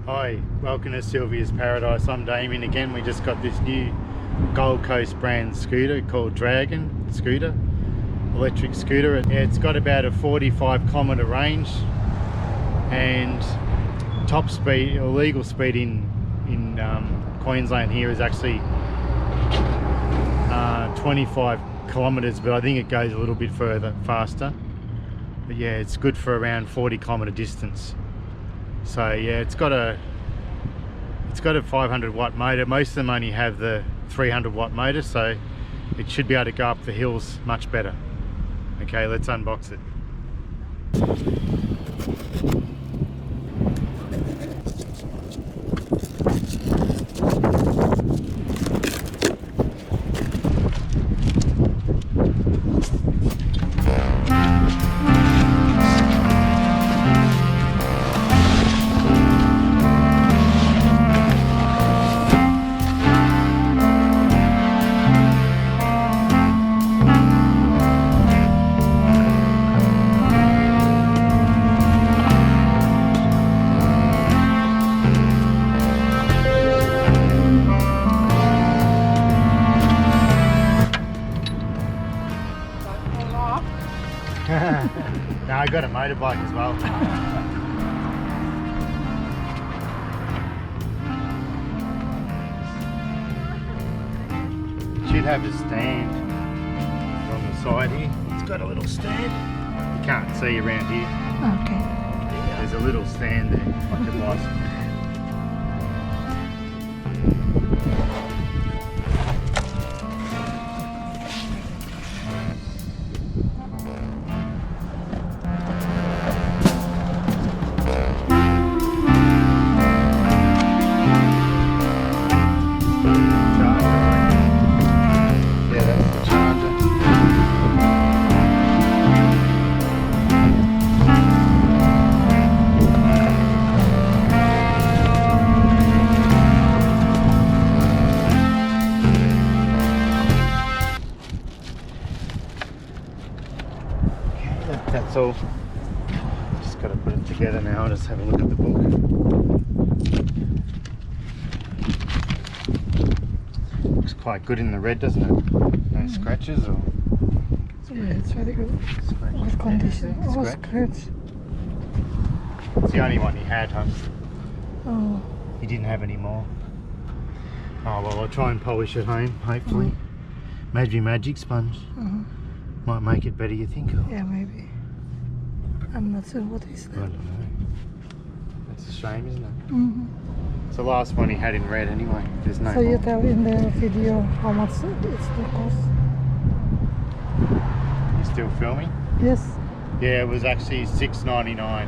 Hi, welcome to Silvya's Paradise. I'm Damien again. We just got this new Gold Coast brand scooter called Dragon scooter, electric scooter. It's got about a 45 kilometre range, and top speed or legal speed in Queensland here is actually 25 kilometres, but I think it goes a little bit faster. But yeah, it's good for around 40 kilometre distance. So yeah, it's got a 500 watt motor. Most of them only have the 300 watt motor, so it should be able to go up the hills much better. Okay, let's unbox it. No, I got a motorbike as well. It should have a stand on the side here. It's got a little stand. You can't see around here. Okay. There's a little stand there, like a bicycle. That's all. Just got to put it together now. I'll just have a look at the book. Looks quite good in the red, doesn't it? No scratches or? Yeah, it's very good. What condition? Oh, scratch. It's the only one he had, huh? Oh. He didn't have any more. Oh well, I'll try and polish it home, hopefully. Maybe magic sponge. Might make it better, you think? Or? Yeah, maybe. I'm not sure what is that. I don't know. That's a shame, isn't it? It's the last one he had in red anyway. There's no So more. you tell in the video how much it's the cost? You still filming? Yes. Yeah, it was actually $6.99.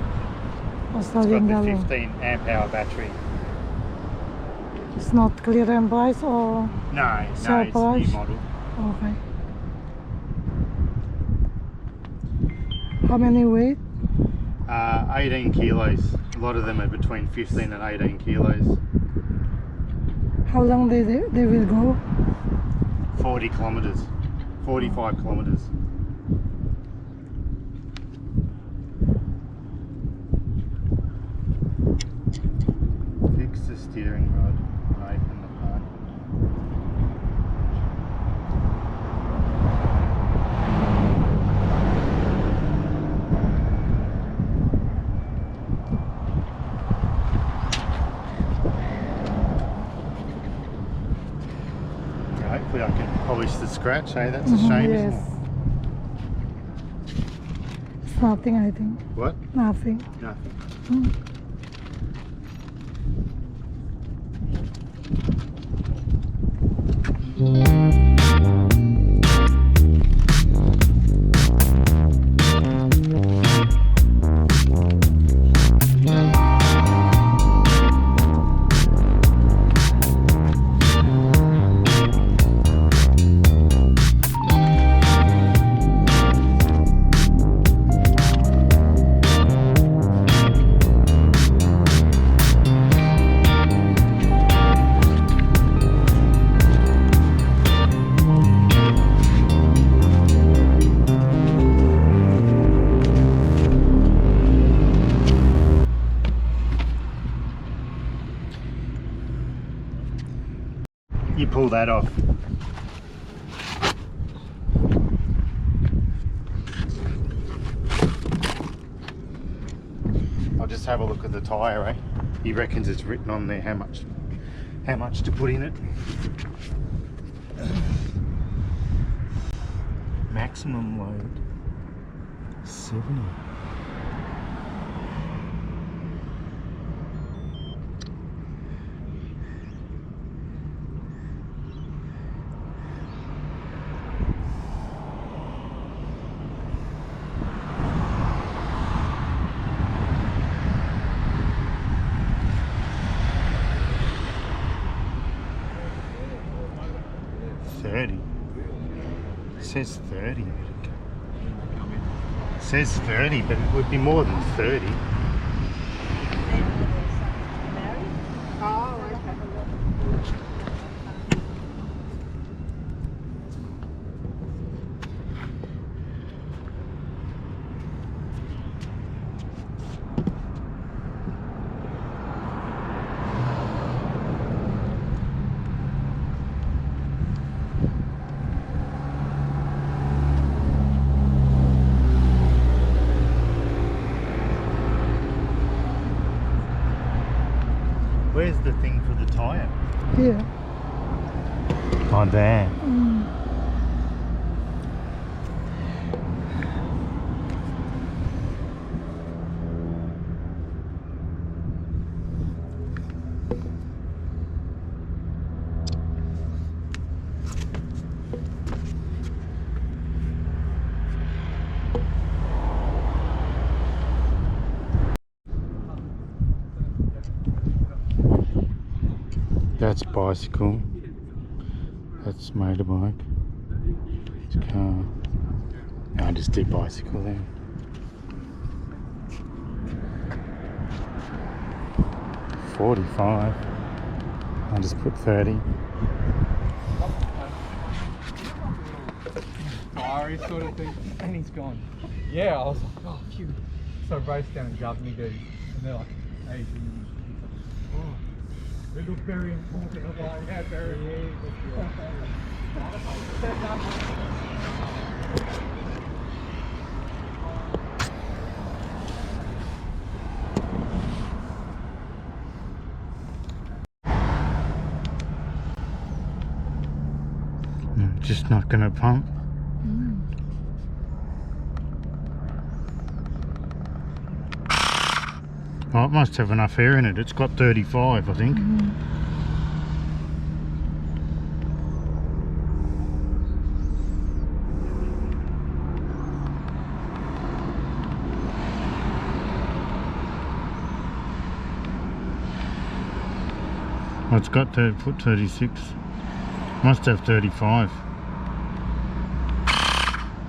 It's got the 15 amp hour battery. It's not clearance price or No, sale it's price? new model. Okay. How many weight? 18 kilos. A lot of them are between 15 and 18 kilos. How long they will go? 40 kilometers. 45 kilometers. Fix the steering rod away from the part. Hopefully I can polish the scratch, hey? That's a shame, Yes. isn't it? It's nothing, I think. What? Nothing. Nothing. You pull that off. I'll just have a look at the tyre, eh? He reckons it's written on there how much to put in it. Maximum load 70. It says 30. It says 30, but it would be more than 30. Where's the thing for the tyre? Yeah. Oh, there. That's bicycle. That's motorbike. It's car. No, I just did bicycle there. $45. I just put 30. Fiery sort of thing, and he's gone. Yeah, I was like, oh phew. So I raced down and grabbed me, dude, and they're like, hey, oh. They look very important. I'm like, yeah, very No, just not gonna pump. Oh, it must have enough air in it. It's got 35, I think. Oh, it's got to put 36. Must have 35.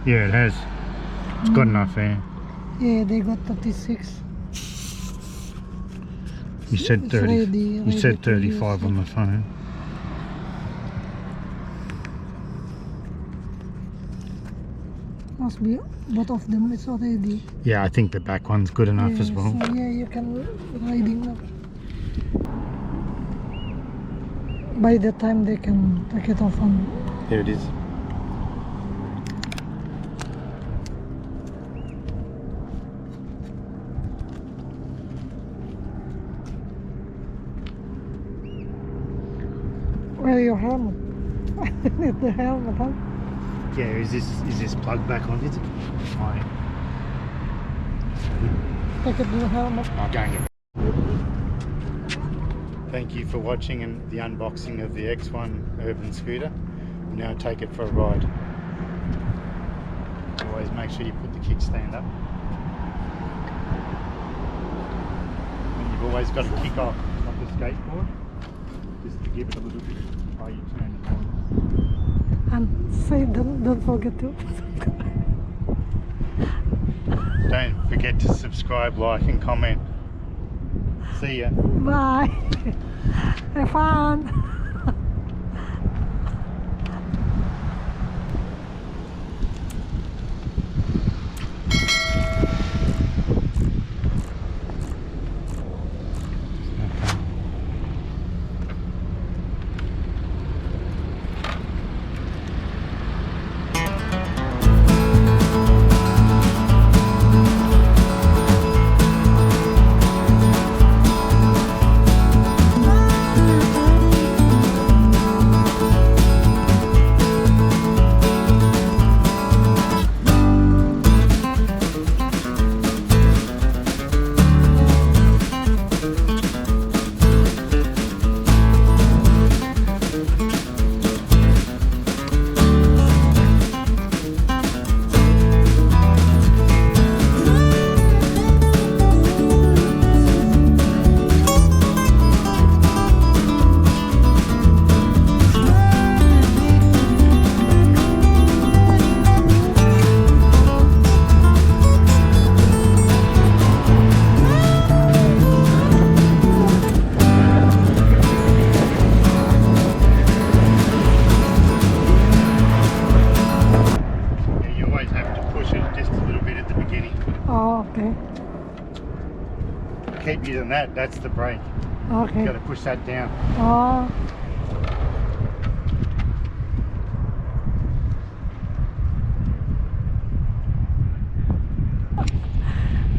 Yeah, it has. It's got enough air. Yeah, they got 36. You said It's 30. ready You said to use 35 on the phone. Must be both of them. It's already. Yeah, I think the back one's good enough Yeah, as well. So yeah, you can riding up. By the time they can take it off on. There it is. Wear your helmet. Need the helmet, huh? Yeah, is this plugged back on? Is it? Fine. Take it to the helmet. I'll go and get. Thank you for watching and the unboxing of the X1 urban scooter. We'll now take it for a ride. Always make sure you put the kickstand up. And you've always got to kick off the skateboard, just to give it a little bit while you turn it on. And say don't forget to. Don't forget to subscribe, like and comment. See ya. Bye. Have fun. than that. That's the brake. Okay. You got to push that down. Oh.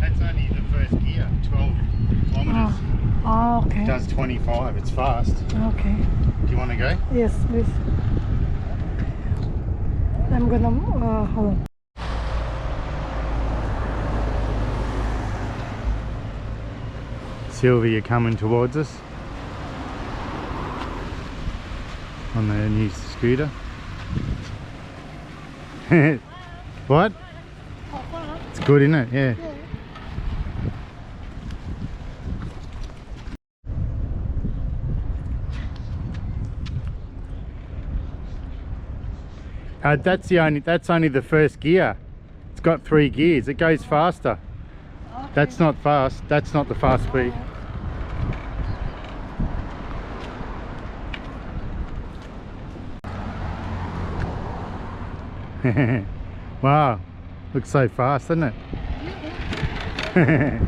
That's only the first gear. 12 kilometers. Oh, okay. It does 25. It's fast. Okay. Do you want to go? Yes, please. I'm gonna hold on. Silvia coming towards us on the new scooter. What? It's good, isn't it? Yeah. That's only the first gear. It's got 3 gears. It goes faster. Okay. That's not fast. That's not the fast speed. Wow, looks so fast, doesn't it?